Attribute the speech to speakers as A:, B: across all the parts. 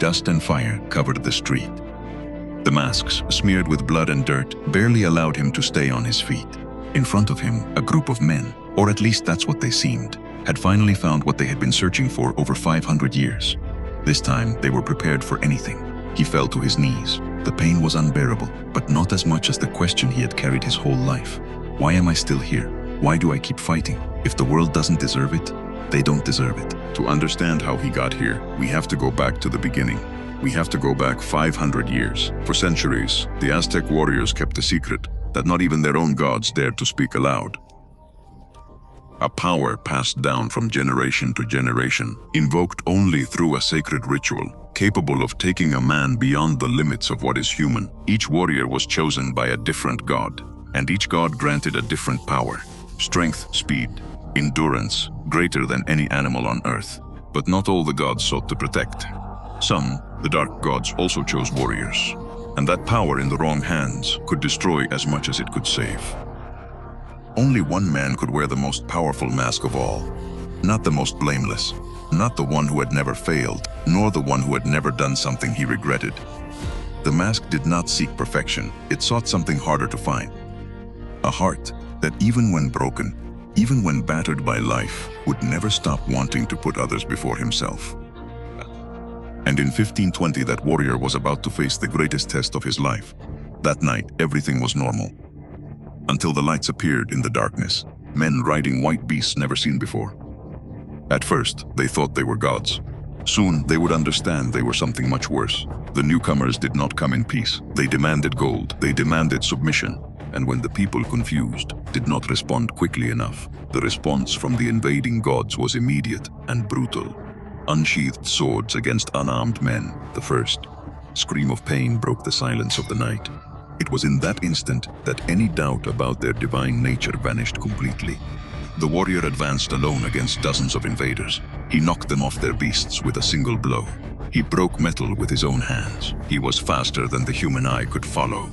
A: Dust and fire covered the street. The masks, smeared with blood and dirt, barely allowed him to stay on his feet. In front of him, a group of men, or at least that's what they seemed, had finally found what they had been searching for over 500 years. This time, they were prepared for anything. He fell to his knees. The pain was unbearable, but not as much as the question he had carried his whole life. Why am I still here? Why do I keep fighting? If the world doesn't deserve it, they don't deserve it.
B: To understand how he got here, we have to go back to the beginning. We have to go back 500 years. For centuries, the Aztec warriors kept a secret that not even their own gods dared to speak aloud. A power passed down from generation to generation, invoked only through a sacred ritual, capable of taking a man beyond the limits of what is human. Each warrior was chosen by a different god, and each god granted a different power. Strength, speed, endurance, greater than any animal on earth. But not all the gods sought to protect. Some, the dark gods, also chose warriors, and that power in the wrong hands could destroy as much as it could save. Only one man could wear the most powerful mask of all. Not the most blameless, not the one who had never failed, nor the one who had never done something he regretted. The mask did not seek perfection, it sought something harder to find. A heart that even when broken, even when battered by life, would never stop wanting to put others before himself. And in 1520, that warrior was about to face the greatest test of his life. That night, everything was normal. Until the lights appeared in the darkness, men riding white beasts never seen before. At first, they thought they were gods. Soon, they would understand they were something much worse. The newcomers did not come in peace. They demanded gold, they demanded submission. And when the people, confused, did not respond quickly enough, the response from the invading gods was immediate and brutal. Unsheathed swords against unarmed men, the first. Scream of pain broke the silence of the night. It was in that instant that any doubt about their divine nature vanished completely. The warrior advanced alone against dozens of invaders. He knocked them off their beasts with a single blow. He broke metal with his own hands. He was faster than the human eye could follow.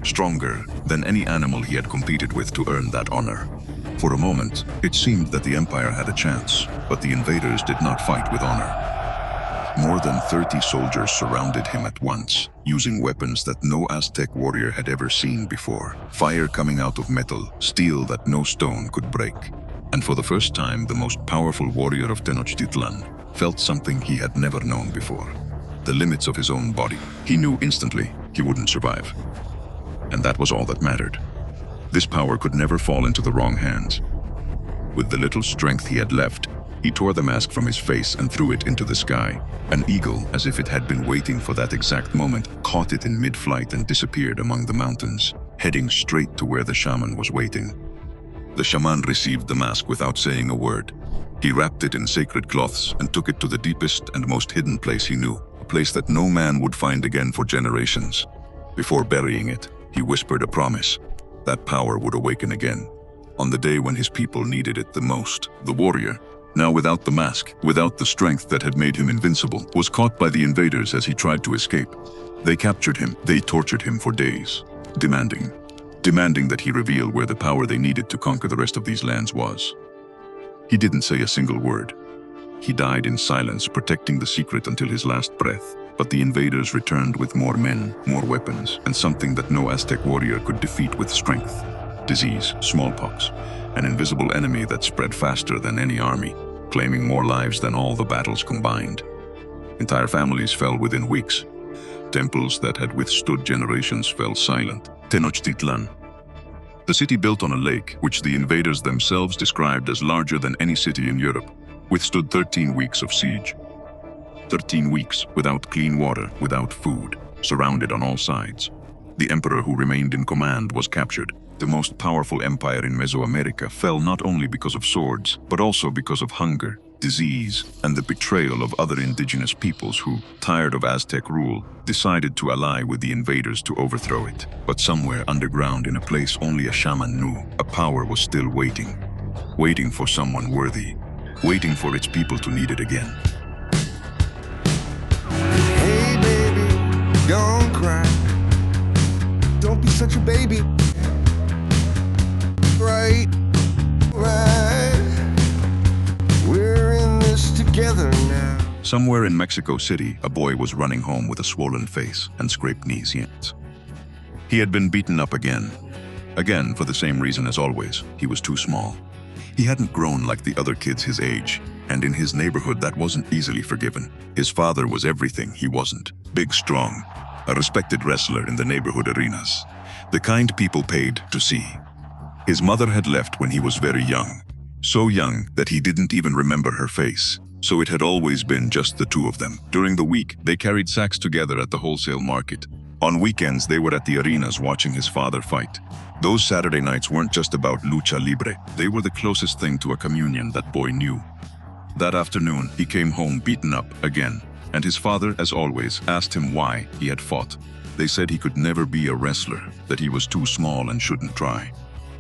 B: Stronger than any animal he had competed with to earn that honor. For a moment, it seemed that the Empire had a chance, but the invaders did not fight with honor. More than 30 soldiers surrounded him at once, using weapons that no Aztec warrior had ever seen before. Fire coming out of metal, steel that no stone could break. And for the first time, the most powerful warrior of Tenochtitlan felt something he had never known before. The limits of his own body. He knew instantly he wouldn't survive. And that was all that mattered. This power could never fall into the wrong hands. With the little strength he had left, he tore the mask from his face and threw it into the sky. An eagle, as if it had been waiting for that exact moment, caught it in mid-flight and disappeared among the mountains, heading straight to where the shaman was waiting. The shaman received the mask without saying a word. He wrapped it in sacred cloths and took it to the deepest and most hidden place he knew, a place that no man would find again for generations. Before burying it, he whispered a promise. That power would awaken again, on the day when his people needed it the most. The warrior, now without the mask, without the strength that had made him invincible, was caught by the invaders as he tried to escape. They captured him, they tortured him for days, demanding that he reveal where the power they needed to conquer the rest of these lands was. He didn't say a single word. He died in silence, protecting the secret until his last breath. But the invaders returned with more men, more weapons, and something that no Aztec warrior could defeat with strength. Disease, smallpox, an invisible enemy that spread faster than any army, claiming more lives than all the battles combined. Entire families fell within weeks. Temples that had withstood generations fell silent. Tenochtitlan, the city built on a lake, which the invaders themselves described as larger than any city in Europe, withstood 13 weeks of siege. 13 weeks without clean water, without food, surrounded on all sides. The emperor who remained in command was captured. The most powerful empire in Mesoamerica fell not only because of swords, but also because of hunger, disease, and the betrayal of other indigenous peoples who, tired of Aztec rule, decided to ally with the invaders to overthrow it. But somewhere underground, in a place only a shaman knew, a power was still waiting. Waiting for someone worthy. Waiting for its people to need it again.
C: Hey baby, don't cry. Don't be such a baby. Right. We're in this together now.
A: Somewhere in Mexico City, a boy was running home with a swollen face and scraped knees. He had been beaten up again. Again, for the same reason as always, he was too small. He hadn't grown like the other kids his age, and in his neighborhood that wasn't easily forgiven. His father was everything he wasn't. Big, strong, a respected wrestler in the neighborhood arenas. The kind people paid to see. His mother had left when he was very young. So young that he didn't even remember her face. So it had always been just the two of them. During the week, they carried sacks together at the wholesale market. On weekends, they were at the arenas watching his father fight. Those Saturday nights weren't just about lucha libre. They were the closest thing to a communion that boy knew. That afternoon, he came home beaten up again, and his father, as always, asked him why he had fought. They said he could never be a wrestler, that he was too small and shouldn't try.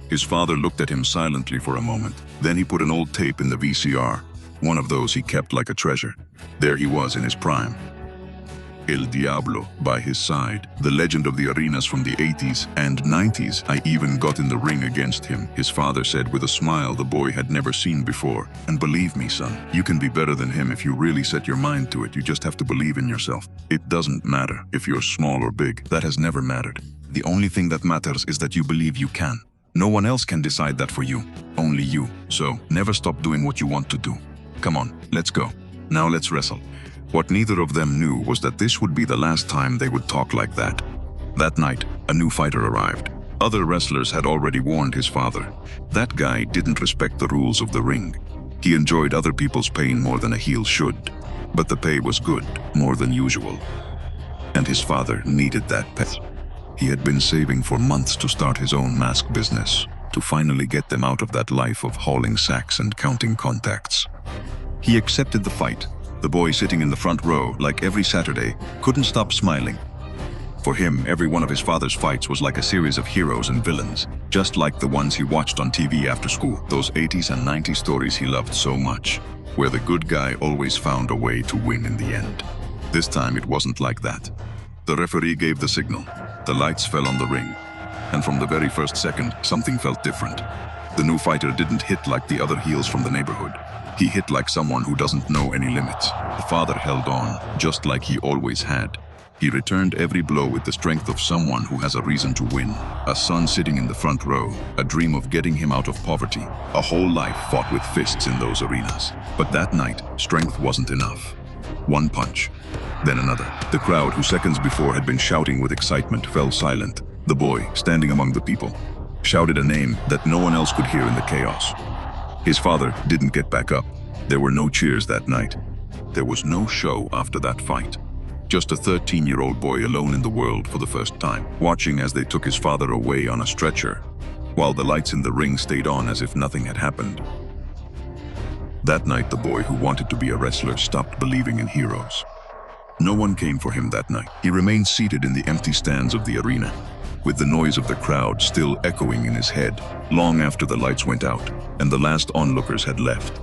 A: His father looked at him silently for a moment. Then he put an old tape in the VCR, one of those he kept like a treasure. There he was in his prime. El Diablo by his side, the legend of the arenas from the 80s and 90s. I even got in the ring against him, his father said with a smile the boy had never seen before. And believe me, son, you can be better than him if you really set your mind to it. You just have to believe in yourself. It doesn't matter if you're small or big. That has never mattered. The only thing that matters is that you believe you can. No one else can decide that for you, only you. So never stop doing what you want to do. Come on, let's go. Now let's wrestle. What neither of them knew was that this would be the last time they would talk like that. That night, a new fighter arrived. Other wrestlers had already warned his father. That guy didn't respect the rules of the ring. He enjoyed other people's pain more than a heel should. But the pay was good, more than usual. And his father needed that pay. He had been saving for months to start his own mask business, to finally get them out of that life of hauling sacks and counting contacts. He accepted the fight. The boy sitting in the front row, like every Saturday, couldn't stop smiling. For him, every one of his father's fights was like a series of heroes and villains, just like the ones he watched on TV after school, those 80s and 90s stories he loved so much, where the good guy always found a way to win in the end. This time it wasn't like that. The referee gave the signal. The lights fell on the ring, and from the very first second, something felt different. The new fighter didn't hit like the other heels from the neighborhood. He hit like someone who doesn't know any limits. The father held on, just like he always had. He returned every blow with the strength of someone who has a reason to win. A son sitting in the front row, a dream of getting him out of poverty. A whole life fought with fists in those arenas. But that night, strength wasn't enough. One punch, then another. The crowd, who seconds before had been shouting with excitement, fell silent. The boy, standing among the people, shouted a name that no one else could hear in the chaos. His father didn't get back up. There were no cheers that night. There was no show after that fight. Just a 13-year-old boy alone in the world for the first time, watching as they took his father away on a stretcher, while the lights in the ring stayed on as if nothing had happened. That night, the boy who wanted to be a wrestler stopped believing in heroes. No one came for him that night. He remained seated in the empty stands of the arena, with the noise of the crowd still echoing in his head, long after the lights went out and the last onlookers had left.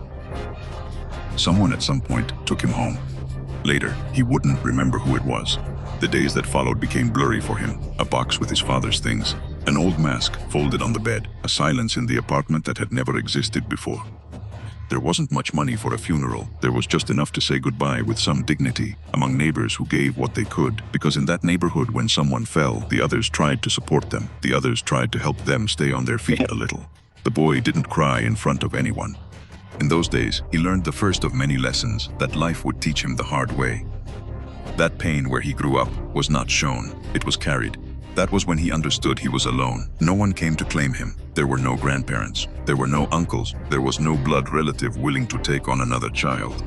A: Someone at some point took him home. Later, he wouldn't remember who it was. The days that followed became blurry for him. A box with his father's things, an old mask folded on the bed, a silence in the apartment that had never existed before. There wasn't much money for a funeral. There was just enough to say goodbye with some dignity among neighbors who gave what they could, because in that neighborhood, when someone fell, the others tried to support them. The others tried to help them stay on their feet a little. The boy didn't cry in front of anyone. In those days, he learned the first of many lessons that life would teach him the hard way. That pain where he grew up was not shown, it was carried. That was when he understood he was alone. No one came to claim him. There were no grandparents. There were no uncles. There was no blood relative willing to take on another child.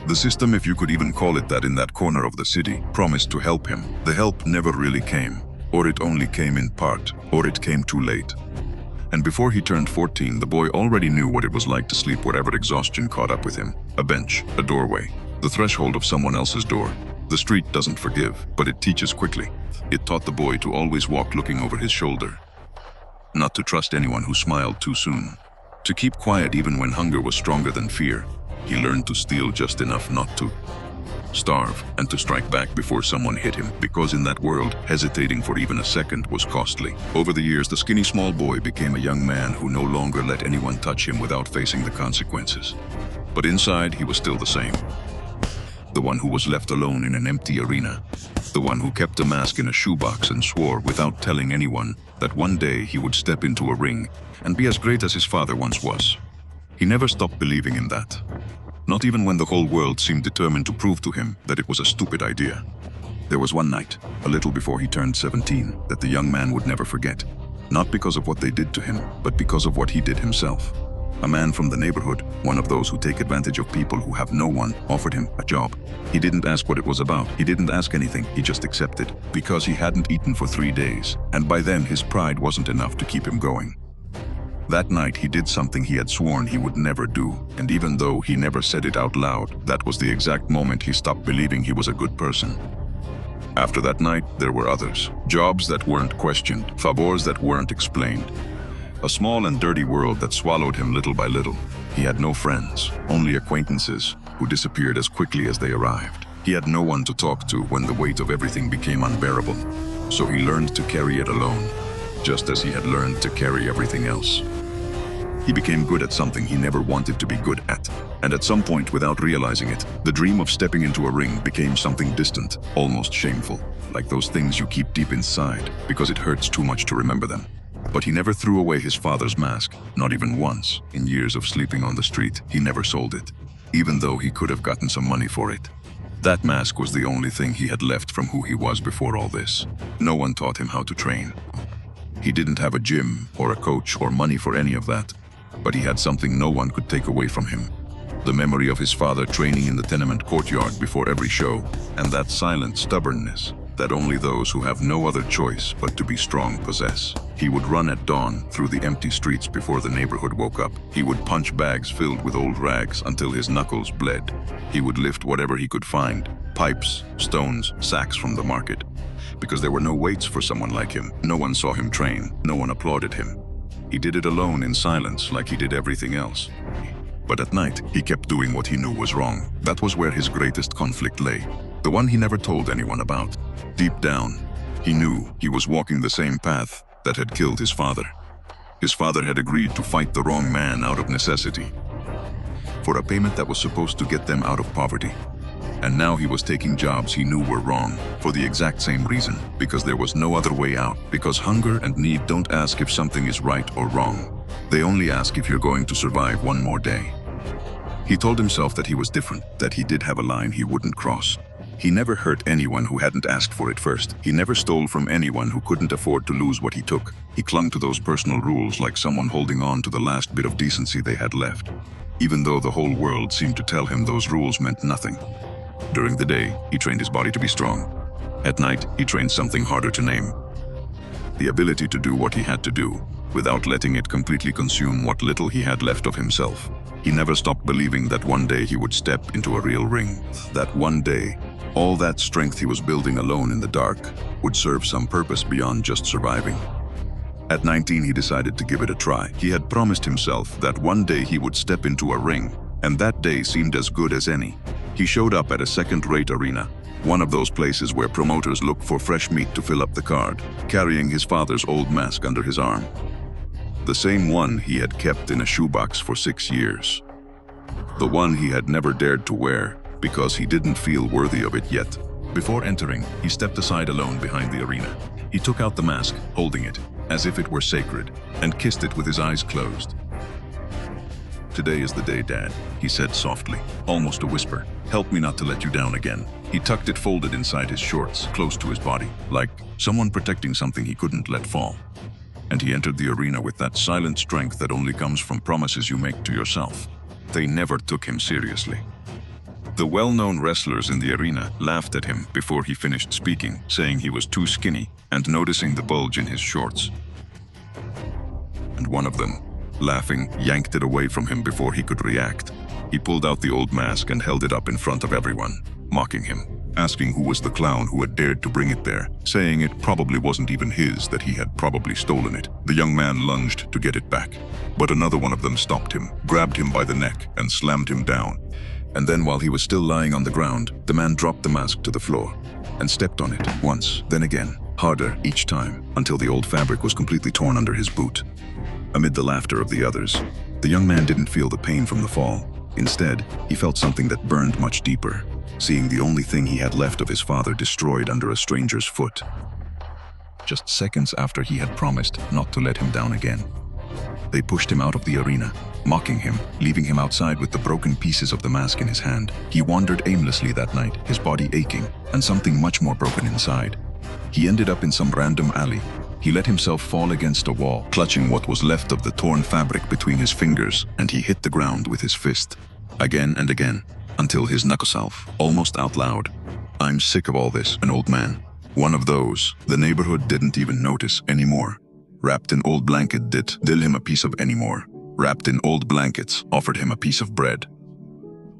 A: The system, if you could even call it that, in that corner of the city, promised to help him. The help never really came, or it only came in part, or it came too late. And before he turned 14, the boy already knew what it was like to sleep wherever exhaustion caught up with him. A bench, a doorway, the threshold of someone else's door. The street doesn't forgive, but it teaches quickly. It taught the boy to always walk looking over his shoulder, not to trust anyone who smiled too soon, to keep quiet even when hunger was stronger than fear. He learned to steal just enough not to starve, and to strike back before someone hit him, because in that world, hesitating for even a second was costly. Over the years, the skinny small boy became a young man who no longer let anyone touch him without facing the consequences. But inside, he was still the same. the one who was left alone in an empty arena, the one who kept a mask in a shoebox and swore without telling anyone that one day he would step into a ring and be as great as his father once was. He never stopped believing in that. Not even when the whole world seemed determined to prove to him that it was a stupid idea. There was one night, a little before he turned 17, that the young man would never forget. Not because of what they did to him, but because of what he did himself. A man from the neighborhood, one of those who take advantage of people who have no one, offered him a job. He didn't ask what it was about. He didn't ask anything. He just accepted, because he hadn't eaten for 3 days, and by then his pride wasn't enough to keep him going. That night he did something he had sworn he would never do, and even though he never said it out loud, that was the exact moment he stopped believing he was a good person. After that night, there were others. Jobs that weren't questioned, favors that weren't explained. A small and dirty world that swallowed him little by little. He had no friends, only acquaintances who disappeared as quickly as they arrived. He had no one to talk to when the weight of everything became unbearable. So he learned to carry it alone, just as he had learned to carry everything else. He became good at something he never wanted to be good at. And at some point, without realizing it, the dream of stepping into a ring became something distant, almost shameful, like those things you keep deep inside because it hurts too much to remember them. But he never threw away his father's mask, not even once. In years of sleeping on the street, he never sold it, even though he could have gotten some money for it. That mask was the only thing he had left from who he was before all this. No one taught him how to train. He didn't have a gym or a coach or money for any of that, but he had something no one could take away from him. The memory of his father training in the tenement courtyard before every show, and that silent stubbornness that only those who have no other choice but to be strong possess. He would run at dawn through the empty streets before the neighborhood woke up. He would punch bags filled with old rags until his knuckles bled. He would lift whatever he could find, pipes, stones, sacks from the market. Because there were no weights for someone like him. No one saw him train. No one applauded him. He did it alone in silence like he did everything else. But at night, he kept doing what he knew was wrong. That was where his greatest conflict lay. The one he never told anyone about. Deep down, he knew he was walking the same path that had killed his father. His father had agreed to fight the wrong man out of necessity, for a payment that was supposed to get them out of poverty. And now he was taking jobs he knew were wrong, for the exact same reason, because there was no other way out. Because hunger and need don't ask if something is right or wrong. They only ask if you're going to survive one more day. He told himself that he was different, that he did have a line he wouldn't cross. He never hurt anyone who hadn't asked for it first. He never stole from anyone who couldn't afford to lose what he took. He clung to those personal rules like someone holding on to the last bit of decency they had left, even though the whole world seemed to tell him those rules meant nothing. During the day, he trained his body to be strong. At night, he trained something harder to name. The ability to do what he had to do, without letting it completely consume what little he had left of himself. He never stopped believing that one day he would step into a real ring. That one day, all that strength he was building alone in the dark would serve some purpose beyond just surviving. At 19, he decided to give it a try. He had promised himself that one day he would step into a ring, and that day seemed as good as any. He showed up at a second-rate arena, one of those places where promoters look for fresh meat to fill up the card, carrying his father's old mask under his arm. The same one he had kept in a shoebox for 6 years. The one he had never dared to wear because he didn't feel worthy of it yet. Before entering, he stepped aside alone behind the arena. He took out the mask, holding it, as if it were sacred, and kissed it with his eyes closed. "Today is the day, Dad," he said softly, almost a whisper. "Help me not to let you down again." He tucked it folded inside his shorts, close to his body, like someone protecting something he couldn't let fall. And he entered the arena with that silent strength that only comes from promises you make to yourself. They never took him seriously. The well-known wrestlers in the arena laughed at him before he finished speaking, saying he was too skinny and noticing the bulge in his shorts. And one of them, laughing, yanked it away from him before he could react. He pulled out the old mask and held it up in front of everyone, mocking him, asking who was the clown who had dared to bring it there, saying it probably wasn't even his, that he had probably stolen it. The young man lunged to get it back, but another one of them stopped him, grabbed him by the neck, and slammed him down. And then while he was still lying on the ground, the man dropped the mask to the floor and stepped on it once, then again, harder each time, until the old fabric was completely torn under his boot. Amid the laughter of the others, the young man didn't feel the pain from the fall. Instead, he felt something that burned much deeper. seeing the only thing he had left of his father destroyed under a stranger's foot. Just seconds after he had promised not to let him down again. They pushed him out of the arena, mocking him, leaving him outside with the broken pieces of the mask in his hand. He wandered aimlessly that night, his body aching, and something much more broken inside. He ended up in some random alley. He let himself fall against a wall, clutching what was left of the torn fabric between his fingers, and he hit the ground with his fist. Again and again, until his knuckles almost out loud. "I'm sick of all this," an old man. One of those the neighborhood didn't even notice anymore. Wrapped in old blanket did him a piece of anymore. Wrapped in old blankets, offered him a piece of bread.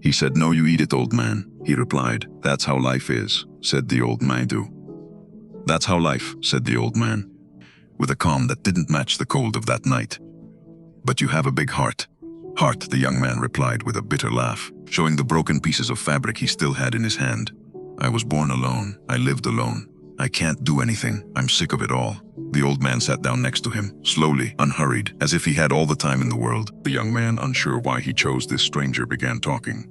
A: He said, "No, you eat it, old man," he replied. "That's how life is," said the old man. "That's how life," said the old man, with a calm that didn't match the cold of that night. "But you have a big heart." "Heart," the young man replied with a bitter laugh, showing the broken pieces of fabric he still had in his hand. "I was born alone. I lived alone. I can't do anything. I'm sick of it all." The old man sat down next to him, slowly, unhurried, as if he had all the time in the world. The young man, unsure why he chose this stranger, began talking.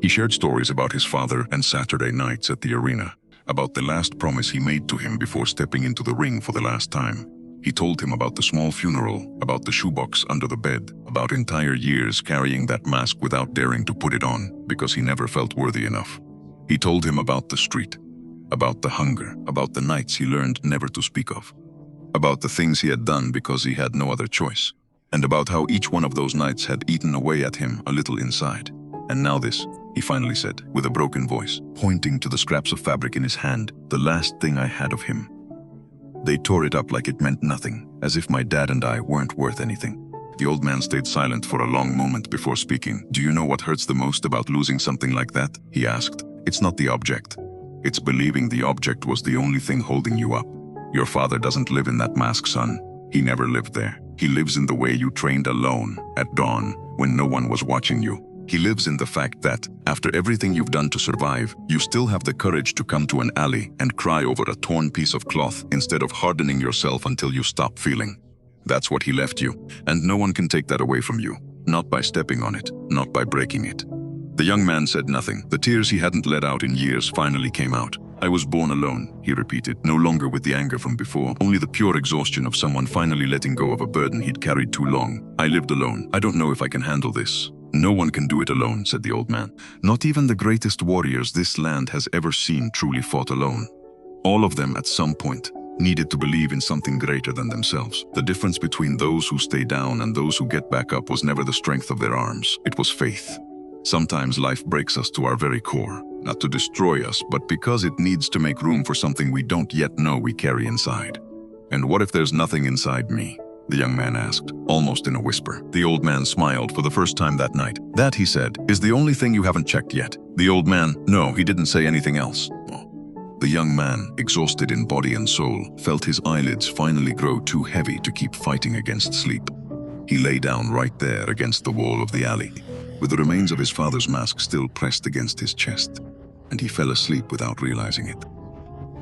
A: He shared stories about his father and Saturday nights at the arena, about the last promise he made to him before stepping into the ring for the last time. He told him about the small funeral, about the shoebox under the bed, about entire years carrying that mask without daring to put it on because he never felt worthy enough. He told him about the street, about the hunger, about the nights he learned never to speak of, about the things he had done because he had no other choice, and about how each one of those nights had eaten away at him a little inside. "And now this," he finally said, with a broken voice, pointing to the scraps of fabric in his hand, "the last thing I had of him. They tore it up like it meant nothing, as if my dad and I weren't worth anything." The old man stayed silent for a long moment before speaking. "Do you know what hurts the most about losing something like that?" he asked. "It's not the object. It's believing the object was the only thing holding you up. Your father doesn't live in that mask, son. He never lived there. He lives in the way you trained alone, at dawn, when no one was watching you. He lives in the fact that, after everything you've done to survive, you still have the courage to come to an alley and cry over a torn piece of cloth instead of hardening yourself until you stop feeling. That's what he left you, and no one can take that away from you. Not by stepping on it, not by breaking it." The young man said nothing. The tears he hadn't let out in years finally came out. "I was born alone," he repeated, no longer with the anger from before, only the pure exhaustion of someone finally letting go of a burden he'd carried too long. "I lived alone. I don't know if I can handle this." "No one can do it alone," said the old man. "Not even the greatest warriors this land has ever seen truly fought alone. All of them, at some point, needed to believe in something greater than themselves. The difference between those who stay down and those who get back up was never the strength of their arms. It was faith. Sometimes life breaks us to our very core, not to destroy us, but because it needs to make room for something we don't yet know we carry inside." "And what if there's nothing inside me?" the young man asked, almost in a whisper. The old man smiled for the first time that night. "That," he said, "is the only thing you haven't checked yet." The old man, no, he didn't say anything else. The young man, exhausted in body and soul, felt his eyelids finally grow too heavy to keep fighting against sleep. He lay down right there against the wall of the alley, with the remains of his father's mask still pressed against his chest, and he fell asleep without realizing it.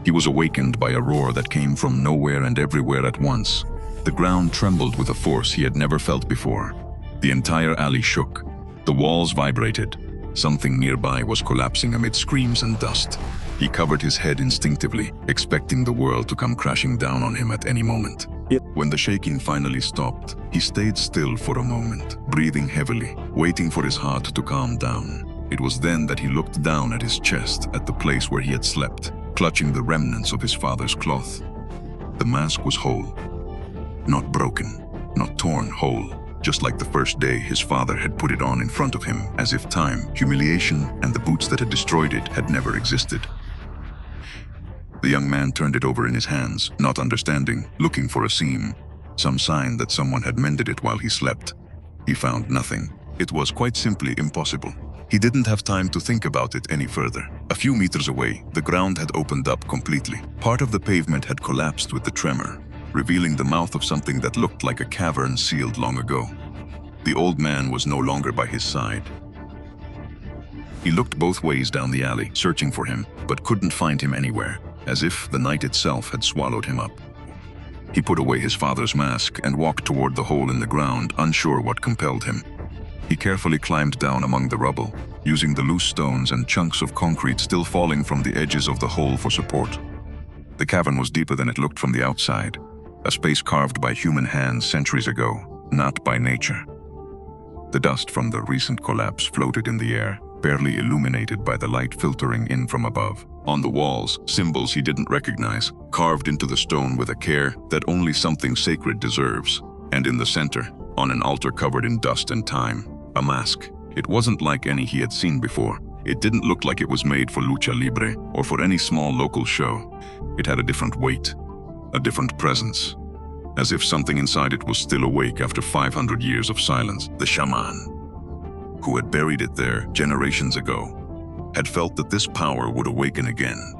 A: He was awakened by a roar that came from nowhere and everywhere at once. The ground trembled with a force he had never felt before. The entire alley shook. The walls vibrated. Something nearby was collapsing amid screams and dust. He covered his head instinctively, expecting the world to come crashing down on him at any moment. When the shaking finally stopped, he stayed still for a moment, breathing heavily, waiting for his heart to calm down. It was then that he looked down at his chest, at the place where he had slept, clutching the remnants of his father's cloth. The mask was whole. Not broken, not torn, whole, just like the first day his father had put it on in front of him, as if time, humiliation, and the boots that had destroyed it had never existed. The young man turned it over in his hands, not understanding, looking for a seam, some sign that someone had mended it while he slept. He found nothing. It was quite simply impossible. He didn't have time to think about it any further. A few meters away, the ground had opened up completely. Part of the pavement had collapsed with the tremor, revealing the mouth of something that looked like a cavern sealed long ago. The old man was no longer by his side. He looked both ways down the alley, searching for him, but couldn't find him anywhere, as if the night itself had swallowed him up. He put away his father's mask and walked toward the hole in the ground, unsure what compelled him. He carefully climbed down among the rubble, using the loose stones and chunks of concrete still falling from the edges of the hole for support. The cavern was deeper than it looked from the outside, a space carved by human hands centuries ago, not by nature. The dust from the recent collapse floated in the air, barely illuminated by the light filtering in from above. On the walls, symbols he didn't recognize, carved into the stone with a care that only something sacred deserves. And in the center, on an altar covered in dust and time, a mask. It wasn't like any he had seen before. It didn't look like it was made for lucha libre or for any small local show. It had a different weight, a different presence, as if something inside it was still awake after 500 years of silence. The shaman, who had buried it there generations ago, had felt that this power would awaken again.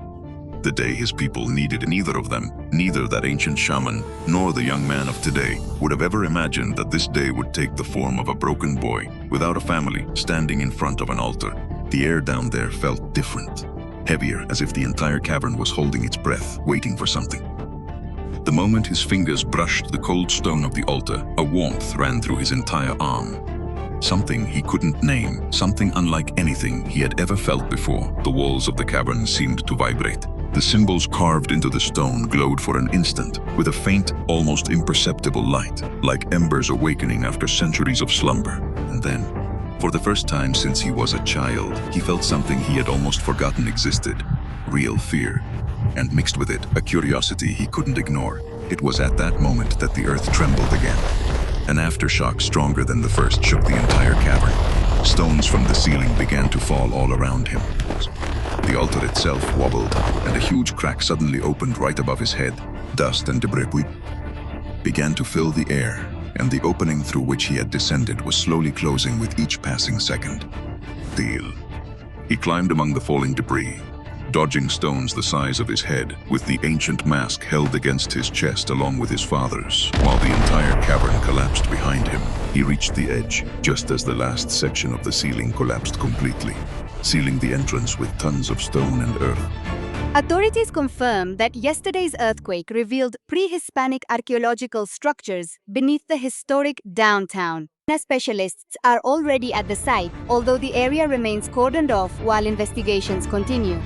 A: The day his people needed neither of them, neither that ancient shaman nor the young man of today, would have ever imagined that this day would take the form of a broken boy without a family standing in front of an altar. The air down there felt different, heavier, as if the entire cavern was holding its breath, waiting for something. The moment his fingers brushed the cold stone of the altar, a warmth ran through his entire arm. Something he couldn't name, something unlike anything he had ever felt before. The walls of the cavern seemed to vibrate. The symbols carved into the stone glowed for an instant, with a faint, almost imperceptible light, like embers awakening after centuries of slumber. And then, for the first time since he was a child, he felt something he had almost forgotten existed. Real fear. And mixed with it, a curiosity he couldn't ignore. It was at that moment that the earth trembled again. An aftershock stronger than the first shook the entire cavern. Stones from the ceiling began to fall all around him. The altar itself wobbled, and a huge crack suddenly opened right above his head. Dust and debris began to fill the air, and the opening through which he had descended was slowly closing with each passing second. Deal. He climbed among the falling debris, dodging stones the size of his head, with the ancient mask held against his chest along with his father's. While the entire cavern collapsed behind him, he reached the edge, just as the last section of the ceiling collapsed completely, sealing the entrance with tons of stone and earth.
D: Authorities confirm that yesterday's earthquake revealed pre-Hispanic archaeological structures beneath the historic downtown. Specialists are already at the site, although the area remains cordoned off while investigations continue.